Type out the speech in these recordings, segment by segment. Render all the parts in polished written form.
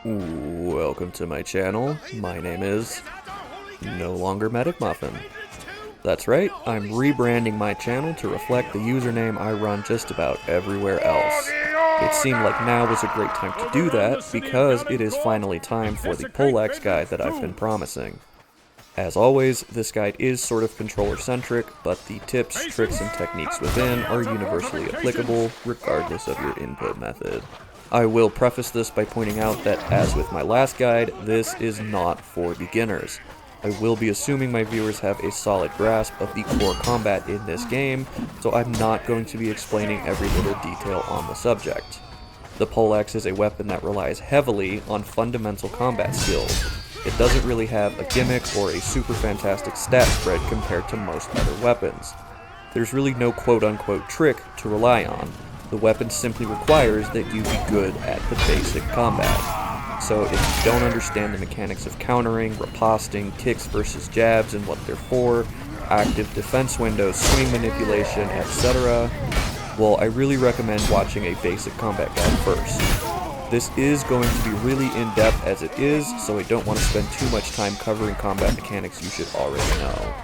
Welcome to my channel. My name is no longer Medic Muffin. That's right, I'm rebranding my channel to reflect the username I run just about everywhere else. It seemed like now was a great time to do that because it is finally time for the Poleaxe guide that I've been promising. As always, this guide is sort of controller-centric, but the tips, tricks, and techniques within are universally applicable regardless of your input method. I will preface this by pointing out that, as with my last guide, this is not for beginners. I will be assuming my viewers have a solid grasp of the core combat in this game, so I'm not going to be explaining every little detail on the subject. The Poleaxe is a weapon that relies heavily on fundamental combat skills. It doesn't really have a gimmick or a super fantastic stat spread compared to most other weapons. There's really no quote-unquote trick to rely on. The weapon simply requires that you be good at the basic combat. So if you don't understand the mechanics of countering, riposting, kicks versus jabs and what they're for, active defense windows, swing manipulation, etc., well, I really recommend watching a basic combat guide first. This is going to be really in-depth as it is, so I don't want to spend too much time covering combat mechanics you should already know.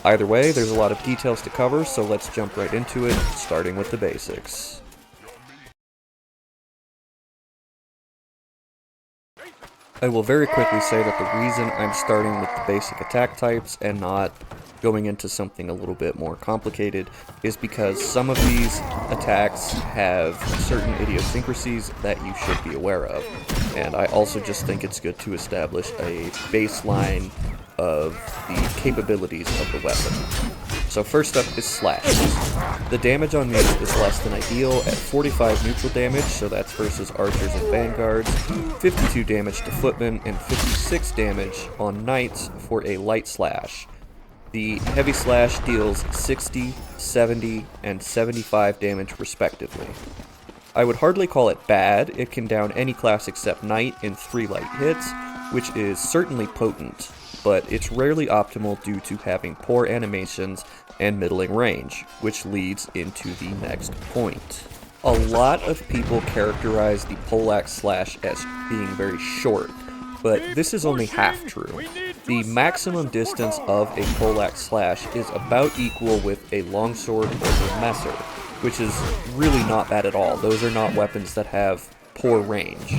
Either way, there's a lot of details to cover, so let's jump right into it, starting with the basics. I will very quickly say that the reason I'm starting with the basic attack types and not going into something a little bit more complicated is because some of these attacks have certain idiosyncrasies that you should be aware of. And I also just think it's good to establish a baseline of the capabilities of the weapon. So first up is slashes. The damage on these is less than ideal at 45 neutral damage, so that's versus archers and vanguards, 52 damage to footmen, and 56 damage on knights for a light slash. The heavy slash deals 60, 70, and 75 damage respectively. I would hardly call it bad. It can down any class except knight in 3 light hits, which is certainly potent, but it's rarely optimal due to having poor animations and middling range, which leads into the next point. A lot of people characterize the Poleaxe slash as being very short, but this is only half true. The maximum distance of a Poleaxe slash is about equal with a longsword or a messer, which is really not bad at all. Those are not weapons that have poor range.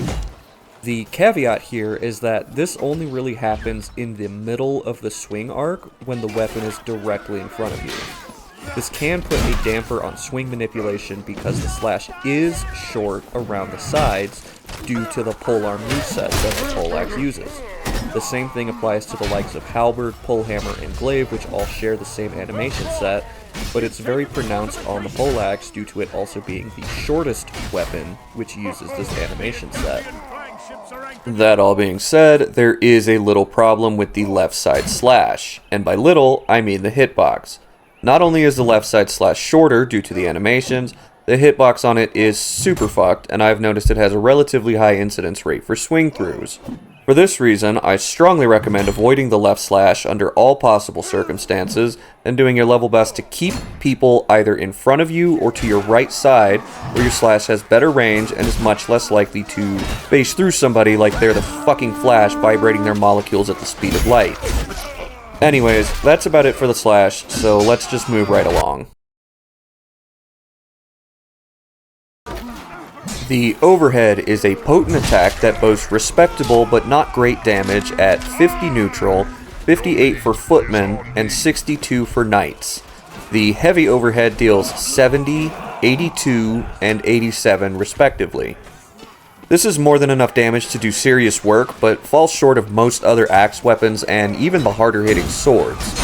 The caveat here is that this only really happens in the middle of the swing arc when the weapon is directly in front of you. This can put a damper on swing manipulation because the slash is short around the sides due to the polearm moveset that the Poleaxe uses. The same thing applies to the likes of halberd, polehammer, and glaive, which all share the same animation set, but it's very pronounced on the Poleaxe due to it also being the shortest weapon which uses this animation set. That all being said, there is a little problem with the left side slash, and by little, I mean the hitbox. Not only is the left side slash shorter due to the animations, the hitbox on it is super fucked, and I've noticed it has a relatively high incidence rate for swing throughs. For this reason, I strongly recommend avoiding the left slash under all possible circumstances, and doing your level best to keep people either in front of you or to your right side, where your slash has better range and is much less likely to bash through somebody like they're the fucking Flash vibrating their molecules at the speed of light. Anyways, that's about it for the slash, so let's just move right along. The overhead is a potent attack that boasts respectable but not great damage at 50 neutral, 58 for footmen, and 62 for knights. The heavy overhead deals 70, 82, and 87 respectively. This is more than enough damage to do serious work, but falls short of most other axe weapons and even the harder hitting swords.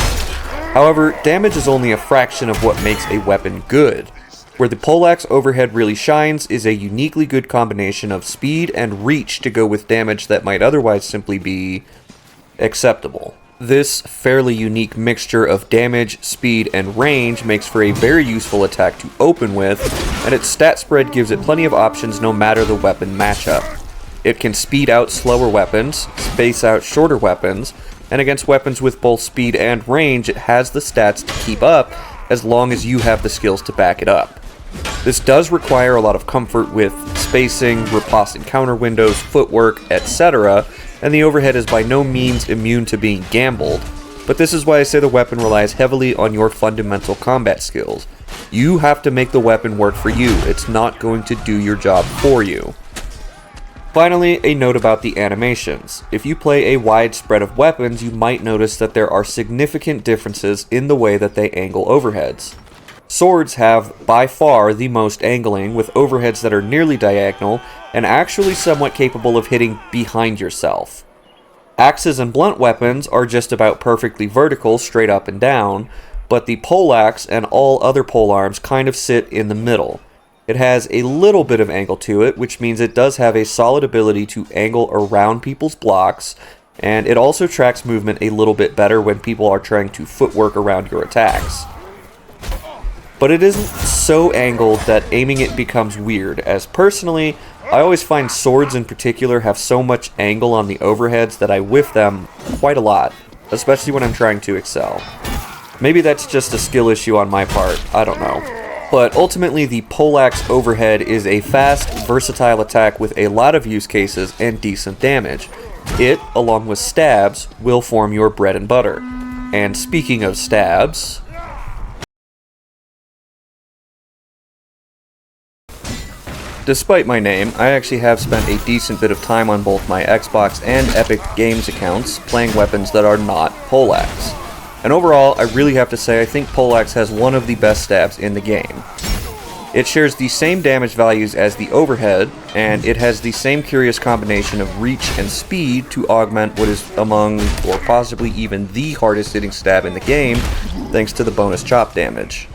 However, damage is only a fraction of what makes a weapon good. Where the Poleaxe overhead really shines is a uniquely good combination of speed and reach to go with damage that might otherwise simply be acceptable. This fairly unique mixture of damage, speed, and range makes for a very useful attack to open with, and its stat spread gives it plenty of options no matter the weapon matchup. It can speed out slower weapons, space out shorter weapons, and against weapons with both speed and range it has the stats to keep up as long as you have the skills to back it up. This does require a lot of comfort with spacing, riposte encounter windows, footwork, etc., and the overhead is by no means immune to being gambled, but this is why I say the weapon relies heavily on your fundamental combat skills. You have to make the weapon work for you, it's not going to do your job for you. Finally, a note about the animations. If you play a wide spread of weapons, you might notice that there are significant differences in the way that they angle overheads. Swords have, by far, the most angling, with overheads that are nearly diagonal, and actually somewhat capable of hitting behind yourself. Axes and blunt weapons are just about perfectly vertical, straight up and down, but the poleaxe and all other polearms kind of sit in the middle. It has a little bit of angle to it, which means it does have a solid ability to angle around people's blocks, and it also tracks movement a little bit better when people are trying to footwork around your attacks. But it isn't so angled that aiming it becomes weird, as personally, I always find swords in particular have so much angle on the overheads that I whiff them quite a lot, especially when I'm trying to excel. Maybe that's just a skill issue on my part, I don't know. But ultimately, the Poleaxe overhead is a fast, versatile attack with a lot of use cases and decent damage. It, along with stabs, will form your bread and butter. And speaking of stabs, despite my name, I actually have spent a decent bit of time on both my Xbox and Epic Games accounts playing weapons that are not Poleaxe. And overall, I really have to say I think Poleaxe has one of the best stabs in the game. It shares the same damage values as the overhead, and it has the same curious combination of reach and speed to augment what is among, or possibly even the hardest hitting stab in the game, thanks to the bonus chop damage.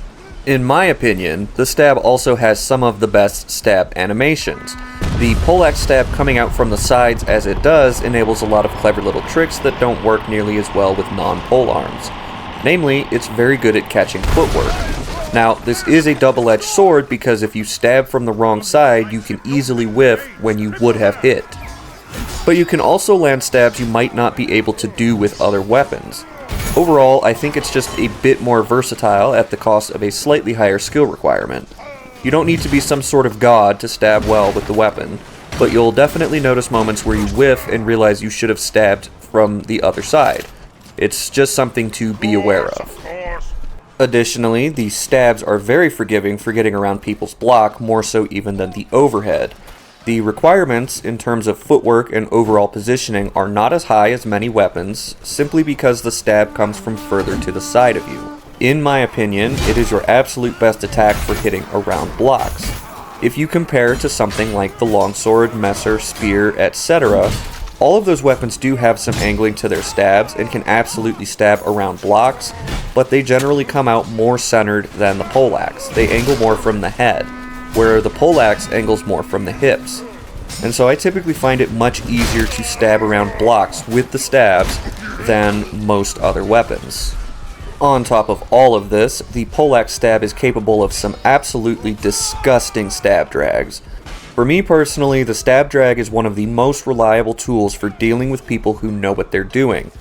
In my opinion, the stab also has some of the best stab animations. The Poleaxe stab coming out from the sides as it does enables a lot of clever little tricks that don't work nearly as well with non-polearms. Namely, it's very good at catching footwork. Now, this is a double-edged sword because if you stab from the wrong side, you can easily whiff when you would have hit. But you can also land stabs you might not be able to do with other weapons. Overall, I think it's just a bit more versatile at the cost of a slightly higher skill requirement. You don't need to be some sort of god to stab well with the weapon, but you'll definitely notice moments where you whiff and realize you should have stabbed from the other side. It's just something to be aware of. Additionally, the stabs are very forgiving for getting around people's block, more so even than the overhead. The requirements in terms of footwork and overall positioning are not as high as many weapons, simply because the stab comes from further to the side of you. In my opinion, it is your absolute best attack for hitting around blocks. If you compare to something like the longsword, messer, spear, etc., all of those weapons do have some angling to their stabs and can absolutely stab around blocks, but they generally come out more centered than the poleaxe. They angle more from the head, where the poleaxe angles more from the hips. And so I typically find it much easier to stab around blocks with the stabs than most other weapons. On top of all of this, the Poleaxe stab is capable of some absolutely disgusting stab drags. For me personally, the stab drag is one of the most reliable tools for dealing with people who know what they're doing.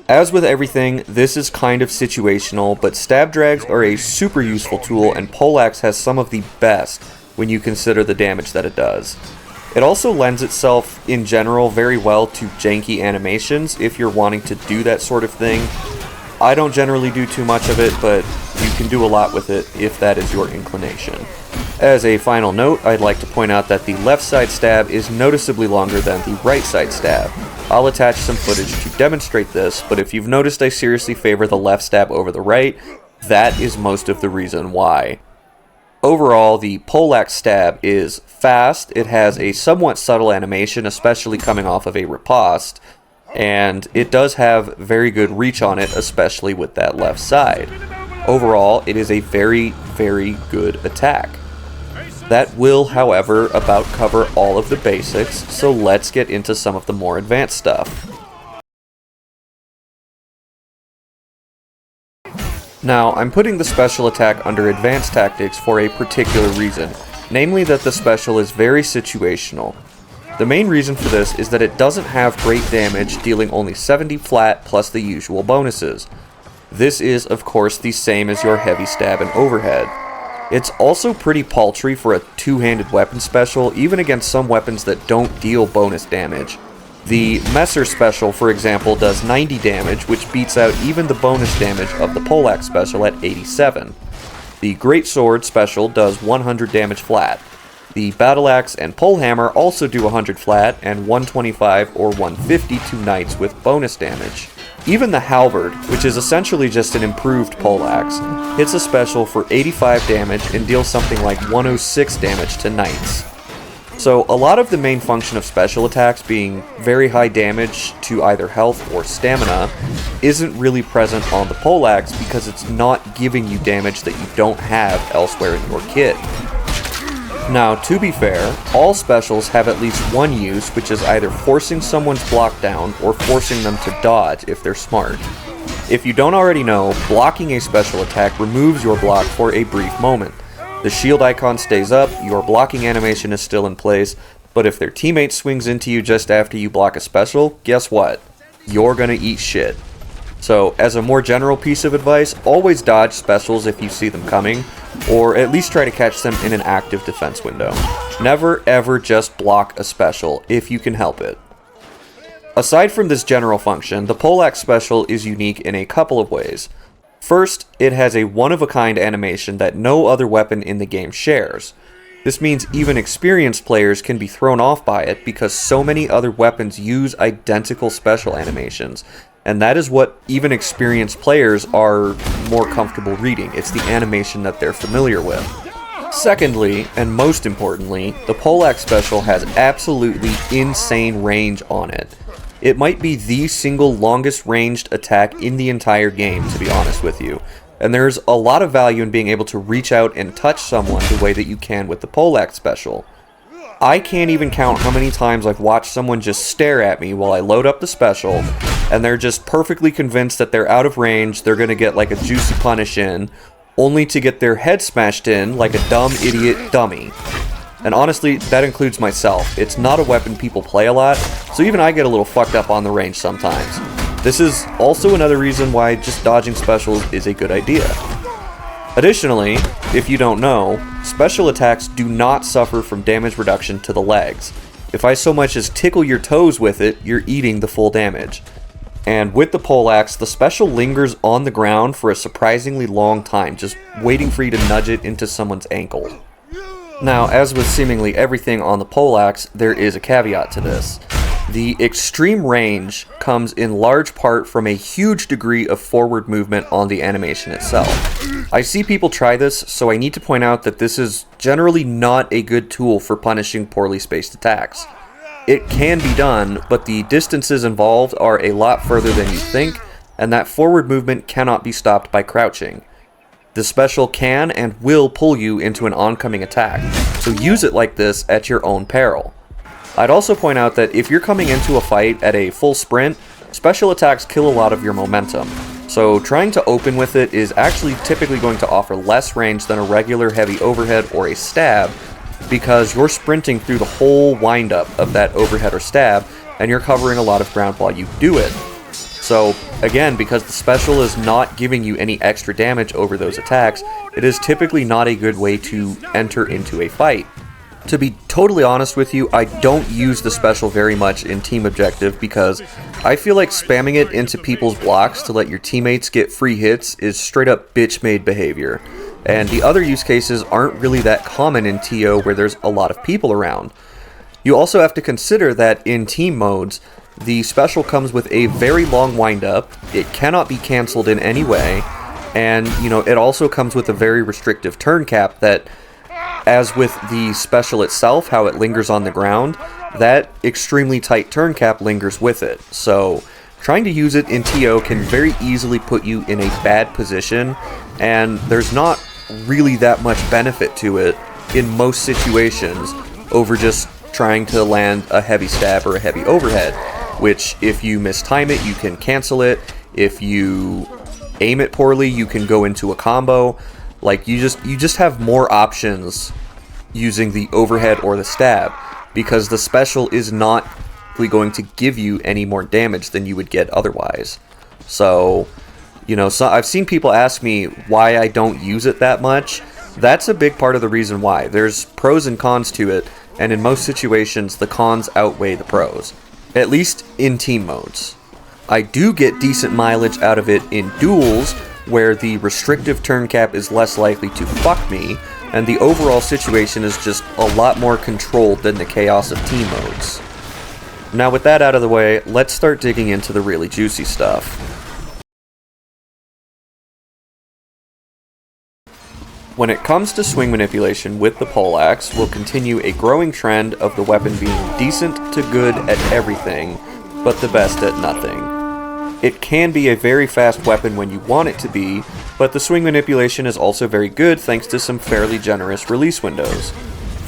As with everything, this is kind of situational, but stab drags are a super useful tool, and Poleaxe has some of the best when you consider the damage that it does. It also lends itself, in general, very well to janky animations if you're wanting to do that sort of thing. I don't generally do too much of it, but you can do a lot with it if that is your inclination. As a final note, I'd like to point out that the left side stab is noticeably longer than the right side stab. I'll attach some footage to demonstrate this, but if you've noticed I seriously favor the left stab over the right, that is most of the reason why. Overall, the Poleaxe stab is fast, it has a somewhat subtle animation, especially coming off of a riposte, and it does have very good reach on it, especially with that left side. Overall, it is a very, very good attack. That will, however, about cover all of the basics, so let's get into some of the more advanced stuff. Now, I'm putting the special attack under advanced tactics for a particular reason, namely that the special is very situational. The main reason for this is that it doesn't have great damage, dealing only 70 flat plus the usual bonuses. This is, of course, the same as your heavy stab and overhead. It's also pretty paltry for a two-handed weapon special, even against some weapons that don't deal bonus damage. The Messer special, for example, does 90 damage, which beats out even the bonus damage of the Poleaxe special at 87. The Greatsword special does 100 damage flat. The Battle Axe and Polehammer also do 100 flat and 125 or 150 to knights with bonus damage. Even the Halberd, which is essentially just an improved Poleaxe, hits a special for 85 damage and deals something like 106 damage to knights. So a lot of the main function of special attacks being very high damage to either health or stamina isn't really present on the Poleaxe because it's not giving you damage that you don't have elsewhere in your kit. Now, to be fair, all specials have at least one use, which is either forcing someone's block down or forcing them to dodge if they're smart. If you don't already know, blocking a special attack removes your block for a brief moment. The shield icon stays up, your blocking animation is still in place, but if their teammate swings into you just after you block a special, guess what? You're gonna eat shit. So, as a more general piece of advice, always dodge specials if you see them coming, or at least try to catch them in an active defense window. Never ever just block a special, if you can help it. Aside from this general function, the Poleaxe special is unique in a couple of ways. First, it has a one-of-a-kind animation that no other weapon in the game shares. This means even experienced players can be thrown off by it because so many other weapons use identical special animations, and that is what even experienced players are more comfortable reading. It's the animation that they're familiar with. Secondly, and most importantly, the Poleaxe special has absolutely insane range on it. It might be the single longest ranged attack in the entire game, to be honest with you. And there's a lot of value in being able to reach out and touch someone the way that you can with the Poleaxe special. I can't even count how many times I've watched someone just stare at me while I load up the special, and they're just perfectly convinced that they're out of range, they're gonna get like a juicy punish in, only to get their head smashed in like a dumb idiot dummy. And honestly, that includes myself. It's not a weapon people play a lot, so even I get a little fucked up on the range sometimes. This is also another reason why just dodging specials is a good idea. Additionally, if you don't know, special attacks do not suffer from damage reduction to the legs. If I so much as tickle your toes with it, you're eating the full damage. And with the Poleaxe, the special lingers on the ground for a surprisingly long time, just waiting for you to nudge it into someone's ankle. Now, as with seemingly everything on the Poleaxe, there is a caveat to this. The extreme range comes in large part from a huge degree of forward movement on the animation itself. I see people try this, so I need to point out that this is generally not a good tool for punishing poorly spaced attacks. It can be done, but the distances involved are a lot further than you think, and that forward movement cannot be stopped by crouching. The special can and will pull you into an oncoming attack, so use it like this at your own peril. I'd also point out that if you're coming into a fight at a full sprint, special attacks kill a lot of your momentum, so trying to open with it is actually typically going to offer less range than a regular heavy overhead or a stab, because you're sprinting through the whole windup of that overhead or stab, and you're covering a lot of ground while you do it. So, again, because the special is not giving you any extra damage over those attacks, it is typically not a good way to enter into a fight. To be totally honest with you, I don't use the special very much in team objective because I feel like spamming it into people's blocks to let your teammates get free hits is straight up bitch-made behavior. And the other use cases aren't really that common in TO where there's a lot of people around. You also have to consider that in team modes, the special comes with a very long windup, it cannot be cancelled in any way, and it also comes with a very restrictive turn cap that, as with the special itself, how it lingers on the ground, that extremely tight turn cap lingers with it. So trying to use it in TO can very easily put you in a bad position, and there's not really that much benefit to it in most situations over just trying to land a heavy stab or a heavy overhead, which if you mistime it, you can cancel it. If you aim it poorly, you can go into a combo. Like, you just have more options using the overhead or the stab, because the special is not going to give you any more damage than you would get otherwise. So, I've seen people ask me why I don't use it that much, That's a big part of the reason why. There's pros and cons to it, and in most situations, the cons outweigh the pros. At least in team modes. I do get decent mileage out of it in duels, where the restrictive turn cap is less likely to fuck me, and the overall situation is just a lot more controlled than the chaos of team modes. Now with that out of the way, let's start digging into the really juicy stuff. When it comes to swing manipulation with the Poleaxe, we'll continue a growing trend of the weapon being decent to good at everything, but the best at nothing. It can be a very fast weapon when you want it to be, but the swing manipulation is also very good thanks to some fairly generous release windows.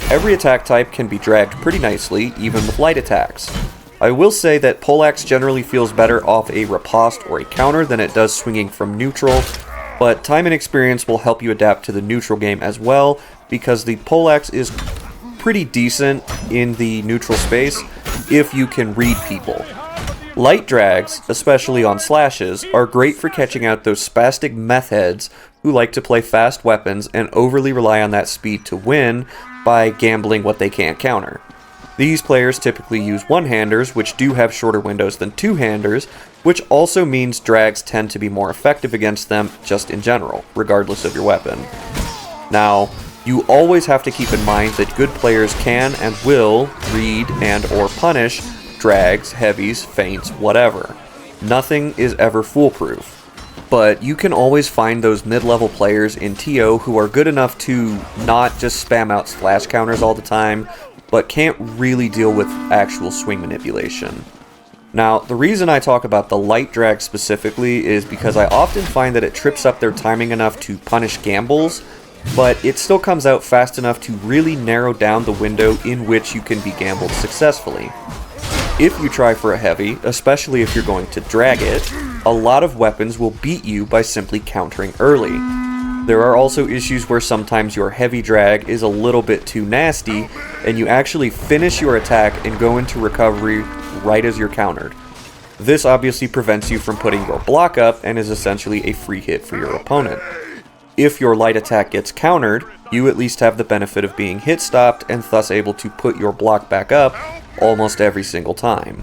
Every attack type can be dragged pretty nicely, even with light attacks. I will say that Poleaxe generally feels better off a riposte or a counter than it does swinging from neutral, but time and experience will help you adapt to the neutral game as well, because the Poleaxe is pretty decent in the neutral space if you can read people. Light drags, especially on slashes, are great for catching out those spastic meth heads who like to play fast weapons and overly rely on that speed to win by gambling what they can't counter. These players typically use one-handers, which do have shorter windows than two-handers, which also means drags tend to be more effective against them just in general, regardless of your weapon. Now, you always have to keep in mind that good players can and will read and or punish drags, heavies, feints, whatever. Nothing is ever foolproof. But you can always find those mid-level players in TO who are good enough to not just spam out slash counters all the time, but can't really deal with actual swing manipulation. Now, the reason I talk about the light drag specifically is because I often find that it trips up their timing enough to punish gambles, but it still comes out fast enough to really narrow down the window in which you can be gambled successfully. If you try for a heavy, especially if you're going to drag it, a lot of weapons will beat you by simply countering early. There are also issues where sometimes your heavy drag is a little bit too nasty, and you actually finish your attack and go into recovery right as you're countered. This obviously prevents you from putting your block up and is essentially a free hit for your opponent. If your light attack gets countered, you at least have the benefit of being hit stopped and thus able to put your block back up almost every single time.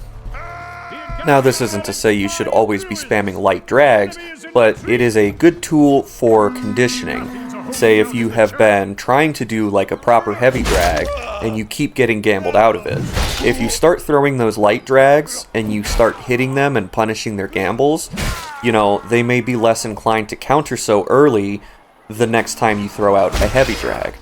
Now, this isn't to say you should always be spamming light drags, but it is a good tool for conditioning. Say if you have been trying to do like a proper heavy drag and you keep getting gambled out of it. If you start throwing those light drags and you start hitting them and punishing their gambles, they may be less inclined to counter so early the next time you throw out a heavy drag.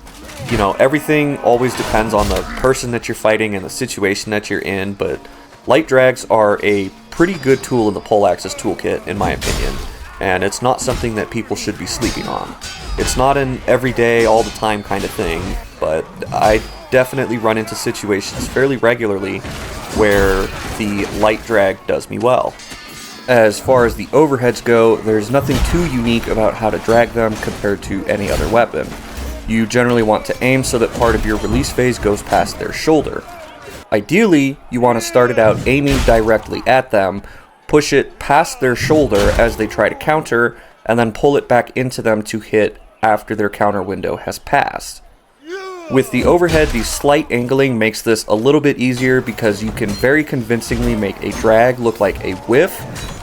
Everything always depends on the person that you're fighting and the situation that you're in, but light drags are a pretty good tool in the Poleaxe's toolkit, in my opinion, and it's not something that people should be sleeping on. It's not an everyday, all the time kind of thing, but I definitely run into situations fairly regularly where the light drag does me well. As far as the overheads go, there's nothing too unique about how to drag them compared to any other weapon. You generally want to aim so that part of your release phase goes past their shoulder. Ideally, you want to start it out aiming directly at them, push it past their shoulder as they try to counter, and then pull it back into them to hit after their counter window has passed. With the overhead, the slight angling makes this a little bit easier because you can very convincingly make a drag look like a whiff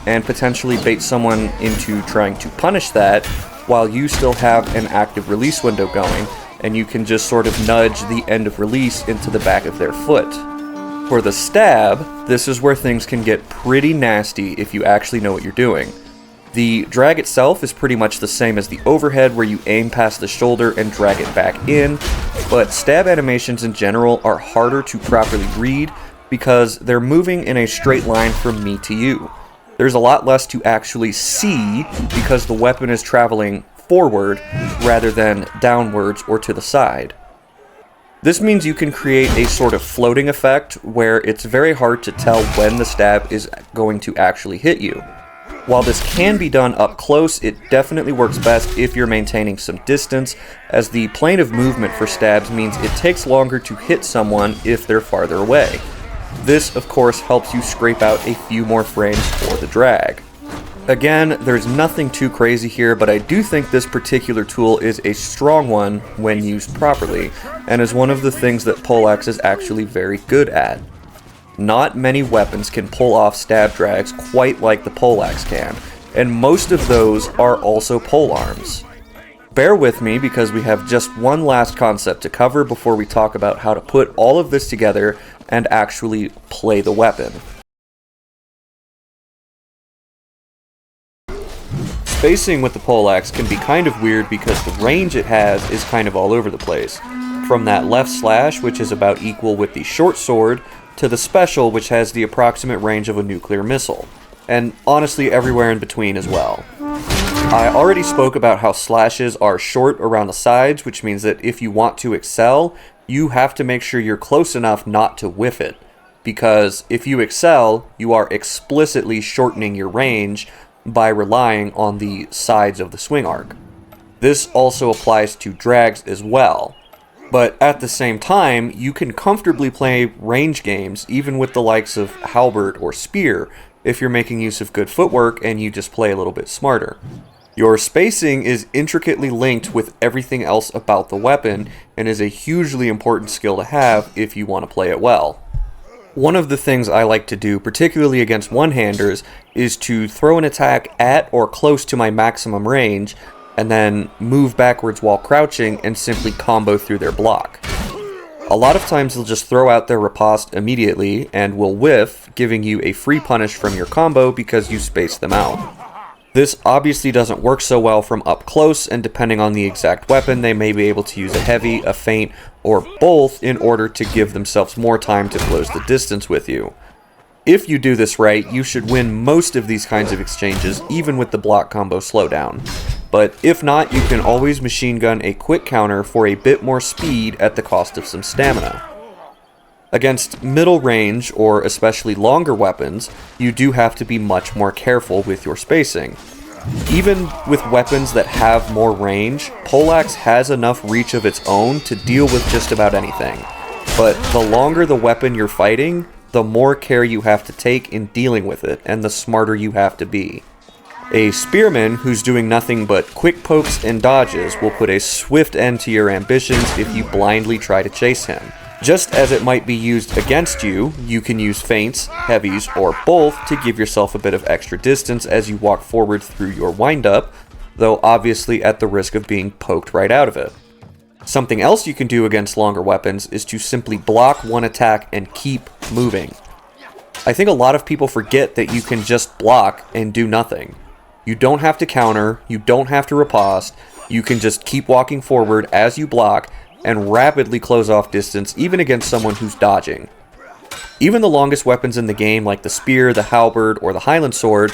and potentially bait someone into trying to punish that while you still have an active release window going, and you can just sort of nudge the end of release into the back of their foot. For the stab, this is where things can get pretty nasty if you actually know what you're doing. The drag itself is pretty much the same as the overhead, where you aim past the shoulder and drag it back in, but stab animations in general are harder to properly read because they're moving in a straight line from me to you. There's a lot less to actually see because the weapon is traveling forward rather than downwards or to the side. This means you can create a sort of floating effect where it's very hard to tell when the stab is going to actually hit you. While this can be done up close, it definitely works best if you're maintaining some distance, as the plane of movement for stabs means it takes longer to hit someone if they're farther away. This, of course, helps you scrape out a few more frames for the drag. Again, there's nothing too crazy here, but I do think this particular tool is a strong one when used properly, and is one of the things that Poleaxe is actually very good at. Not many weapons can pull off stab drags quite like the Poleaxe can, and most of those are also polearms. Bear with me because we have just one last concept to cover before we talk about how to put all of this together and actually play the weapon. Spacing with the Poleaxe can be kind of weird because the range it has is kind of all over the place. From that left slash, which is about equal with the short sword, to the special, which has the approximate range of a nuclear missile. And honestly, everywhere in between as well. I already spoke about how slashes are short around the sides, which means that if you want to excel, you have to make sure you're close enough not to whiff it. Because if you excel, you are explicitly shortening your range by relying on the sides of the swing arc. This also applies to drags as well. But at the same time, you can comfortably play range games even with the likes of halberd or spear if you're making use of good footwork and you just play a little bit smarter. Your spacing is intricately linked with everything else about the weapon and is a hugely important skill to have if you want to play it well. One of the things I like to do, particularly against one-handers, is to throw an attack at or close to my maximum range, and then move backwards while crouching and simply combo through their block. A lot of times they'll just throw out their riposte immediately and will whiff, giving you a free punish from your combo because you spaced them out. This obviously doesn't work so well from up close, and depending on the exact weapon, they may be able to use a heavy, a feint, or both in order to give themselves more time to close the distance with you. If you do this right, you should win most of these kinds of exchanges, even with the block combo slowdown. But if not, you can always machine gun a quick counter for a bit more speed at the cost of some stamina. Against middle range, or especially longer weapons, you do have to be much more careful with your spacing. Even with weapons that have more range, Poleaxe has enough reach of its own to deal with just about anything. But the longer the weapon you're fighting, the more care you have to take in dealing with it, and the smarter you have to be. A spearman who's doing nothing but quick pokes and dodges will put a swift end to your ambitions if you blindly try to chase him. Just as it might be used against you, you can use feints, heavies, or both to give yourself a bit of extra distance as you walk forward through your windup, though obviously at the risk of being poked right out of it. Something else you can do against longer weapons is to simply block one attack and keep moving. I think a lot of people forget that you can just block and do nothing. You don't have to counter, you don't have to riposte, you can just keep walking forward as you block and rapidly close off distance even against someone who's dodging. Even the longest weapons in the game, like the spear, the halberd, or the Highland sword,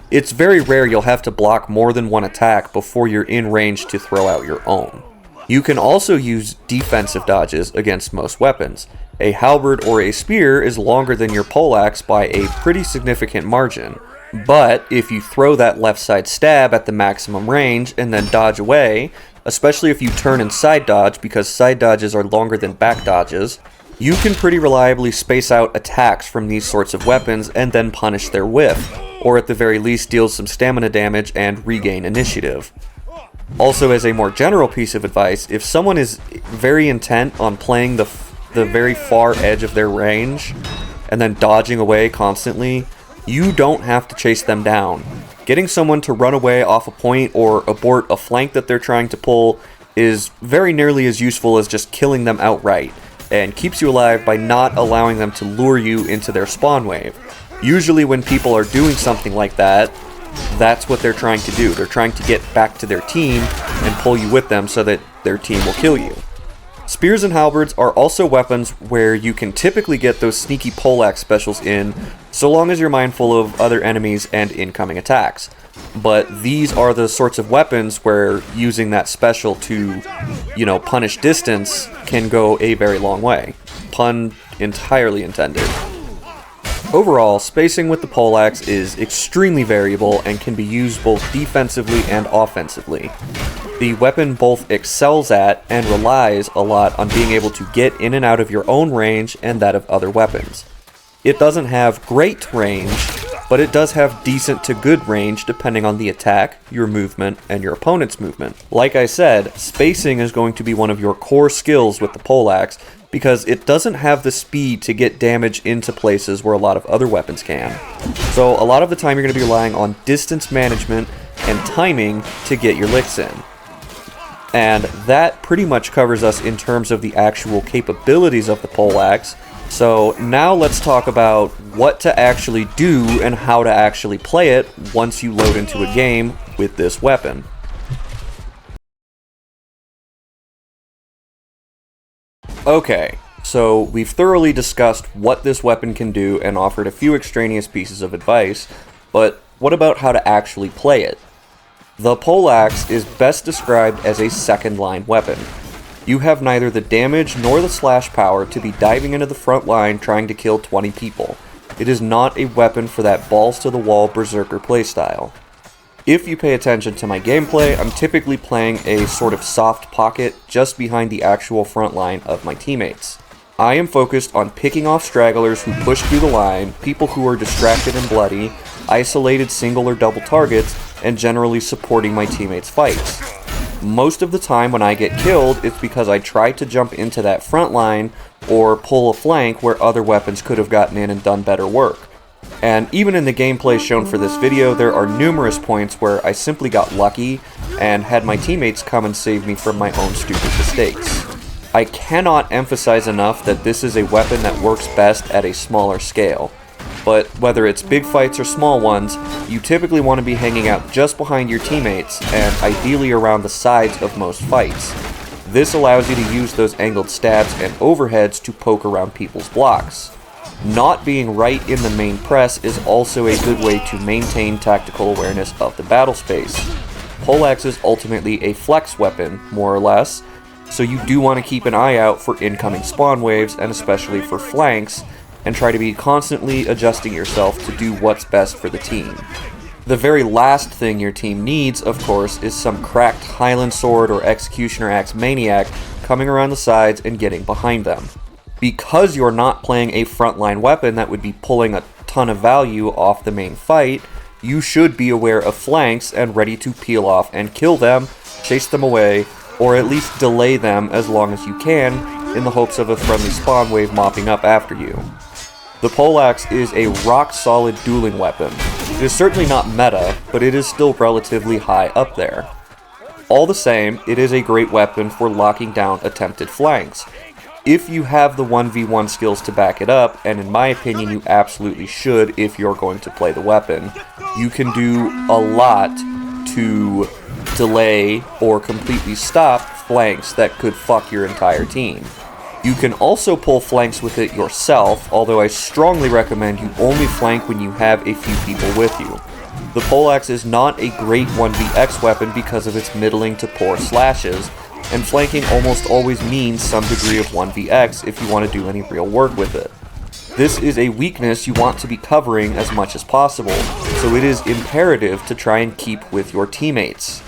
it's very rare you'll have to block more than one attack before you're in range to throw out your own. You can also use defensive dodges against most weapons. A halberd or a spear is longer than your Poleaxe by a pretty significant margin, but if you throw that left side stab at the maximum range and then dodge away, especially if you turn and side dodge because side dodges are longer than back dodges, you can pretty reliably space out attacks from these sorts of weapons and then punish their whiff, or at the very least deal some stamina damage and regain initiative. Also, as a more general piece of advice, if someone is very intent on playing the very far edge of their range and then dodging away constantly, you don't have to chase them down. Getting someone to run away off a point or abort a flank that they're trying to pull is very nearly as useful as just killing them outright, and keeps you alive by not allowing them to lure you into their spawn wave. Usually when people are doing something like that, that's what they're trying to do. They're trying to get back to their team and pull you with them so that their team will kill you. Spears and halberds are also weapons where you can typically get those sneaky Poleaxe specials in, so long as you're mindful of other enemies and incoming attacks. But these are the sorts of weapons where using that special to, punish distance can go a very long way. Pun entirely intended. Overall, spacing with the Poleaxe is extremely variable and can be used both defensively and offensively. The weapon both excels at and relies a lot on being able to get in and out of your own range and that of other weapons. It doesn't have great range, but it does have decent to good range depending on the attack, your movement, and your opponent's movement. Like I said, spacing is going to be one of your core skills with the Poleaxe, because it doesn't have the speed to get damage into places where a lot of other weapons can. So a lot of the time you're going to be relying on distance management and timing to get your licks in. And that pretty much covers us in terms of the actual capabilities of the Poleaxe. So now let's talk about what to actually do and how to actually play it once you load into a game with this weapon. Okay, so we've thoroughly discussed what this weapon can do and offered a few extraneous pieces of advice, but what about how to actually play it? The Poleaxe is best described as a second-line weapon. You have neither the damage nor the slash power to be diving into the front line trying to kill 20 people. It is not a weapon for that balls-to-the-wall berserker playstyle. If you pay attention to my gameplay, I'm typically playing a sort of soft pocket just behind the actual front line of my teammates. I am focused on picking off stragglers who push through the line, people who are distracted and bloody, isolated single or double targets, and generally supporting my teammates' fights. Most of the time when I get killed, it's because I tried to jump into that front line or pull a flank where other weapons could have gotten in and done better work. And even in the gameplay shown for this video, there are numerous points where I simply got lucky and had my teammates come and save me from my own stupid mistakes. I cannot emphasize enough that this is a weapon that works best at a smaller scale. But whether it's big fights or small ones, you typically want to be hanging out just behind your teammates and ideally around the sides of most fights. This allows you to use those angled stabs and overheads to poke around people's blocks. Not being right in the main press is also a good way to maintain tactical awareness of the battle space. Poleaxe is ultimately a flex weapon, more or less, so you do want to keep an eye out for incoming spawn waves and especially for flanks, and try to be constantly adjusting yourself to do what's best for the team. The very last thing your team needs, of course, is some cracked Highland Sword or Executioner Axe Maniac coming around the sides and getting behind them. Because you're not playing a frontline weapon that would be pulling a ton of value off the main fight, you should be aware of flanks and ready to peel off and kill them, chase them away, or at least delay them as long as you can in the hopes of a friendly spawn wave mopping up after you. The Poleaxe is a rock-solid dueling weapon. It is certainly not meta, but it is still relatively high up there. All the same, it is a great weapon for locking down attempted flanks. If you have the 1v1 skills to back it up, and in my opinion you absolutely should if you're going to play the weapon, you can do a lot to delay or completely stop flanks that could fuck your entire team. You can also pull flanks with it yourself, although I strongly recommend you only flank when you have a few people with you. The Poleaxe is not a great 1vx weapon because of its middling to poor slashes, and flanking almost always means some degree of 1vx if you want to do any real work with it. This is a weakness you want to be covering as much as possible, so it is imperative to try and keep with your teammates.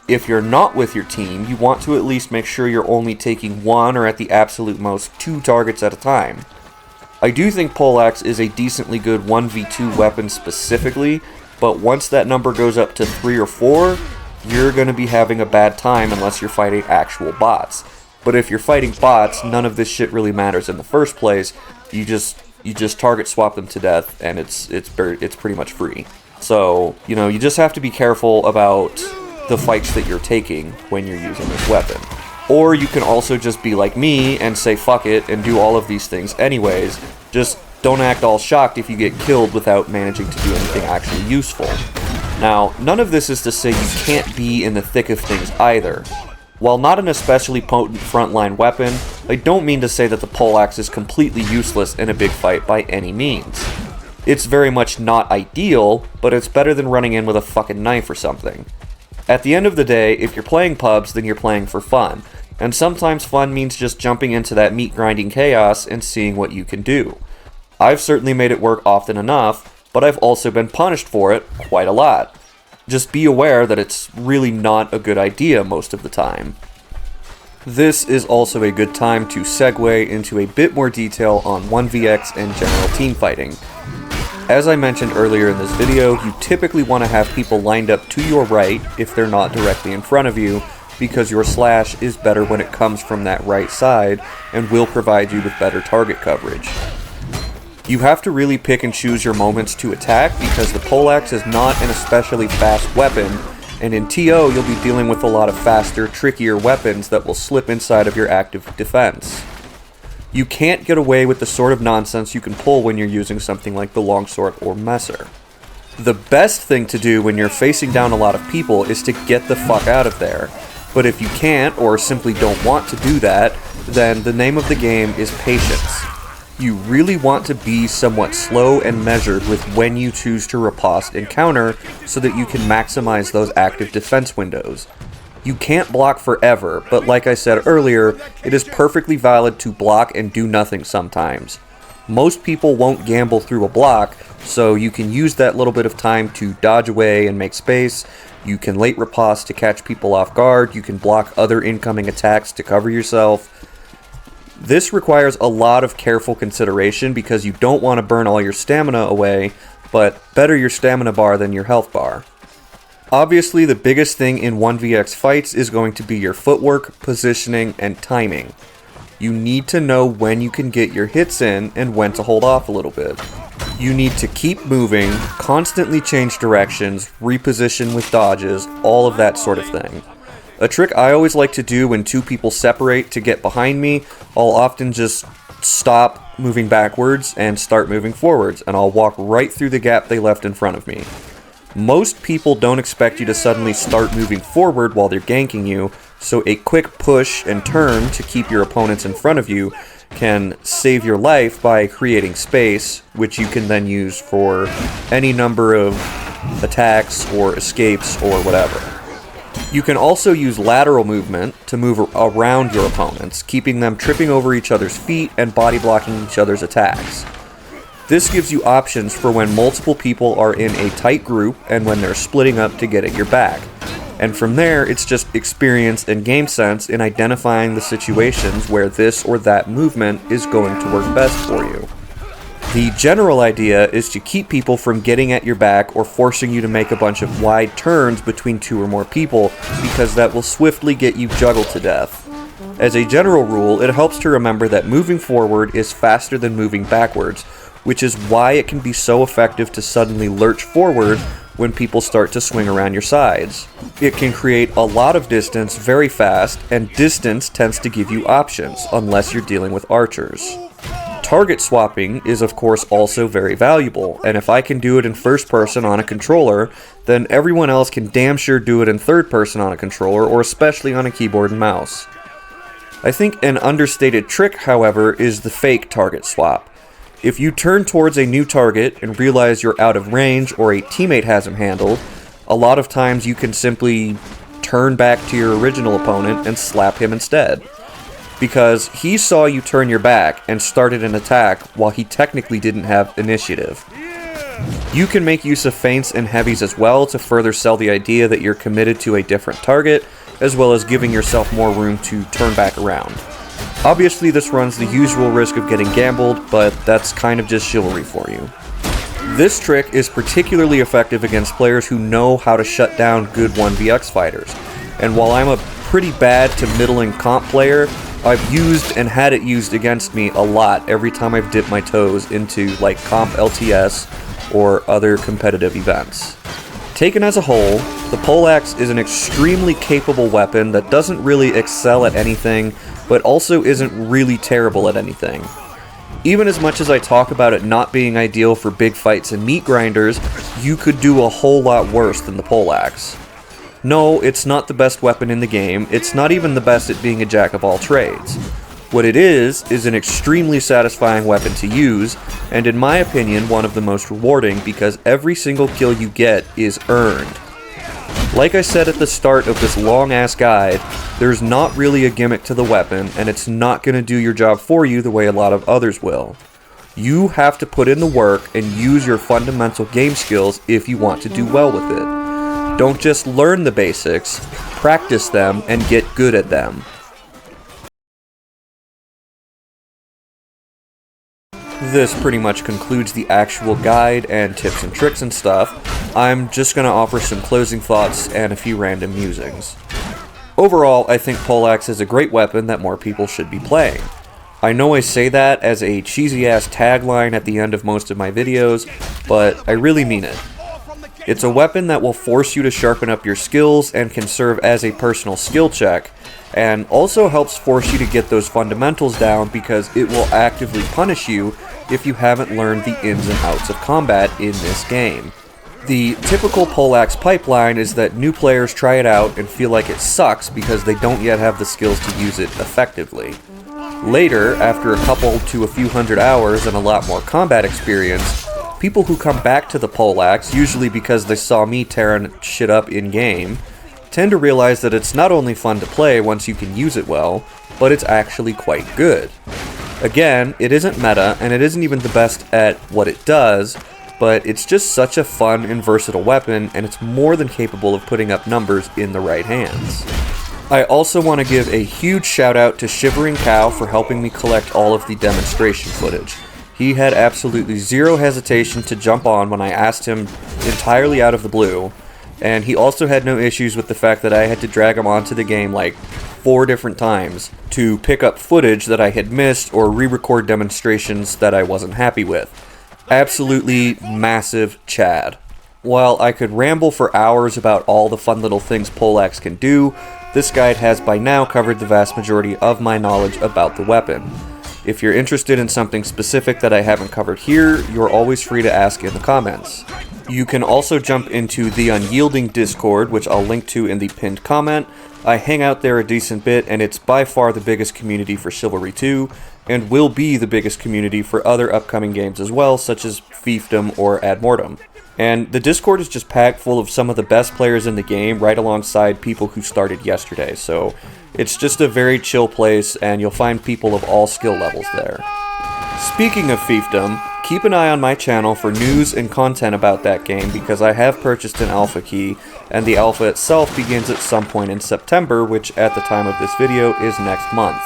If you're not with your team, you want to at least make sure you're only taking one or at the absolute most 2 targets at a time. I do think Poleaxe is a decently good 1v2 weapon specifically, but once that number goes up to 3 or 4, you're going to be having a bad time unless you're fighting actual bots. But if you're fighting bots, none of this shit really matters in the first place. You just target swap them to death, and it's pretty much free. So, you just have to be careful about the fights that you're taking when you're using this weapon. Or you can also just be like me and say fuck it and do all of these things anyways. Just don't act all shocked if you get killed without managing to do anything actually useful. Now, none of this is to say you can't be in the thick of things either. While not an especially potent frontline weapon, I don't mean to say that the Poleaxe is completely useless in a big fight by any means. It's very much not ideal, but it's better than running in with a fucking knife or something. At the end of the day, if you're playing pubs, then you're playing for fun, and sometimes fun means just jumping into that meat-grinding chaos and seeing what you can do. I've certainly made it work often enough, but I've also been punished for it quite a lot. Just be aware that it's really not a good idea most of the time. This is also a good time to segue into a bit more detail on 1vx and general team fighting. As I mentioned earlier in this video, you typically want to have people lined up to your right if they're not directly in front of you, because your slash is better when it comes from that right side and will provide you with better target coverage. You have to really pick and choose your moments to attack, because the Poleaxe is not an especially fast weapon, and in TO you'll be dealing with a lot of faster, trickier weapons that will slip inside of your active defense. You can't get away with the sort of nonsense you can pull when you're using something like the longsword or messer. The best thing to do when you're facing down a lot of people is to get the fuck out of there. But if you can't, or simply don't want to do that, then the name of the game is patience. You really want to be somewhat slow and measured with when you choose to riposte and counter, so that you can maximize those active defense windows. You can't block forever, but like I said earlier, it is perfectly valid to block and do nothing sometimes. Most people won't gamble through a block, so you can use that little bit of time to dodge away and make space. You can late riposte to catch people off guard. You can block other incoming attacks to cover yourself. This requires a lot of careful consideration, because you don't want to burn all your stamina away, but better your stamina bar than your health bar. Obviously, the biggest thing in 1vx fights is going to be your footwork, positioning, and timing. You need to know when you can get your hits in and when to hold off a little bit. You need to keep moving, constantly change directions, reposition with dodges, all of that sort of thing. A trick I always like to do when two people separate to get behind me, I'll often just stop moving backwards and start moving forwards, and I'll walk right through the gap they left in front of me. Most people don't expect you to suddenly start moving forward while they're ganking you, so a quick push and turn to keep your opponents in front of you can save your life by creating space, which you can then use for any number of attacks or escapes or whatever. You can also use lateral movement to move around your opponents, keeping them tripping over each other's feet and body blocking each other's attacks. This gives you options for when multiple people are in a tight group and when they're splitting up to get at your back. And from there, it's just experience and game sense in identifying the situations where this or that movement is going to work best for you. The general idea is to keep people from getting at your back or forcing you to make a bunch of wide turns between two or more people, because that will swiftly get you juggled to death. As a general rule, it helps to remember that moving forward is faster than moving backwards, which is why it can be so effective to suddenly lurch forward when people start to swing around your sides. It can create a lot of distance very fast, and distance tends to give you options, unless you're dealing with archers. Target swapping is of course also very valuable, and if I can do it in first person on a controller, then everyone else can damn sure do it in third person on a controller, or especially on a keyboard and mouse. I think an understated trick, however, is the fake target swap. If you turn towards a new target and realize you're out of range or a teammate has him handled, a lot of times you can simply turn back to your original opponent and slap him instead. Because he saw you turn your back and started an attack while he technically didn't have initiative. You can make use of feints and heavies as well to further sell the idea that you're committed to a different target, as well as giving yourself more room to turn back around. Obviously, this runs the usual risk of getting gambled, but that's kind of just chivalry for you. This trick is particularly effective against players who know how to shut down good 1vx fighters, and while I'm a pretty bad to middling comp player, I've used and had it used against me a lot every time I've dipped my toes into like comp LTS or other competitive events. Taken as a whole, the Poleaxe is an extremely capable weapon that doesn't really excel at anything, but also isn't really terrible at anything. Even as much as I talk about it not being ideal for big fights and meat grinders, you could do a whole lot worse than the Poleaxe. No, it's not the best weapon in the game, it's not even the best at being a jack of all trades. What it is an extremely satisfying weapon to use, and in my opinion one of the most rewarding, because every single kill you get is earned. Like I said at the start of this long-ass guide, there's not really a gimmick to the weapon, and it's not going to do your job for you the way a lot of others will. You have to put in the work and use your fundamental game skills if you want to do well with it. Don't just learn the basics, practice them, and get good at them. this pretty much concludes the actual guide and tips and tricks and stuff. I'm just going to offer some closing thoughts and a few random musings. Overall, I think Poleaxe is a great weapon that more people should be playing. I know I say that as a cheesy-ass tagline at the end of most of my videos, but I really mean it. It's a weapon that will force you to sharpen up your skills and can serve as a personal skill check, and also helps force you to get those fundamentals down because it will actively punish you if you haven't learned the ins and outs of combat in this game. The typical Poleaxe pipeline is that new players try it out and feel like it sucks because they don't yet have the skills to use it effectively. Later, after a couple to a few hundred hours and a lot more combat experience, people who come back to the Poleaxe, usually because they saw me tearing shit up in-game, tend to realize that it's not only fun to play once you can use it well, but it's actually quite good. Again, it isn't meta, and it isn't even the best at what it does, but it's just such a fun and versatile weapon, and it's more than capable of putting up numbers in the right hands. I also want to give a huge shout out to Shivering Cow for helping me collect all of the demonstration footage. He had absolutely zero hesitation to jump on when I asked him entirely out of the blue, and he also had no issues with the fact that I had to drag him onto the game like 4 different times to pick up footage that I had missed or re-record demonstrations that I wasn't happy with. Absolutely massive Chad. While I could ramble for hours about all the fun little things Poleaxe can do, this guide has by now covered the vast majority of my knowledge about the weapon. If you're interested in something specific that I haven't covered here, you're always free to ask in the comments. You can also jump into the Unyielding Discord, which I'll link to in the pinned comment. I hang out there a decent bit, and it's by far the biggest community for Chivalry 2, and will be the biggest community for other upcoming games as well, such as Fiefdom or Ad Mortem. And the Discord is just packed full of some of the best players in the game, right alongside people who started yesterday, so it's just a very chill place, and you'll find people of all skill levels there. Speaking of Fiefdom, keep an eye on my channel for news and content about that game because I have purchased an alpha key, and the alpha itself begins at some point in September, which at the time of this video is next month.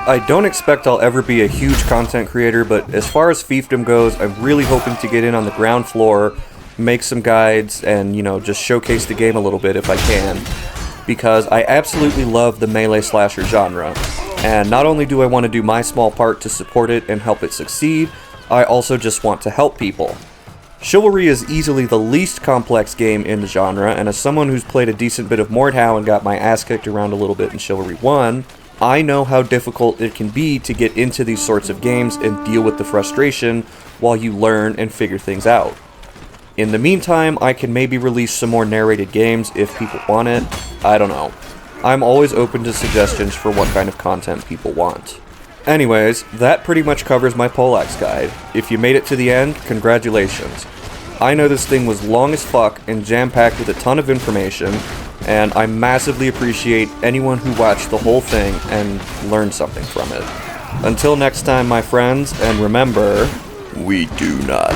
I don't expect I'll ever be a huge content creator, but as far as Fiefdom goes, I'm really hoping to get in on the ground floor, make some guides, and, just showcase the game a little bit if I can, because I absolutely love the melee slasher genre. And not only do I want to do my small part to support it and help it succeed, I also just want to help people. Chivalry is easily the least complex game in the genre, and as someone who's played a decent bit of Mordhau and got my ass kicked around a little bit in Chivalry 1, I know how difficult it can be to get into these sorts of games and deal with the frustration while you learn and figure things out. In the meantime, I can maybe release some more narrated games if people want it. I don't know. I'm always open to suggestions for what kind of content people want. Anyways, that pretty much covers my Poleaxe guide. If you made it to the end, congratulations. I know this thing was long as fuck and jam-packed with a ton of information, and I massively appreciate anyone who watched the whole thing and learned something from it. Until next time, my friends, and remember, we do not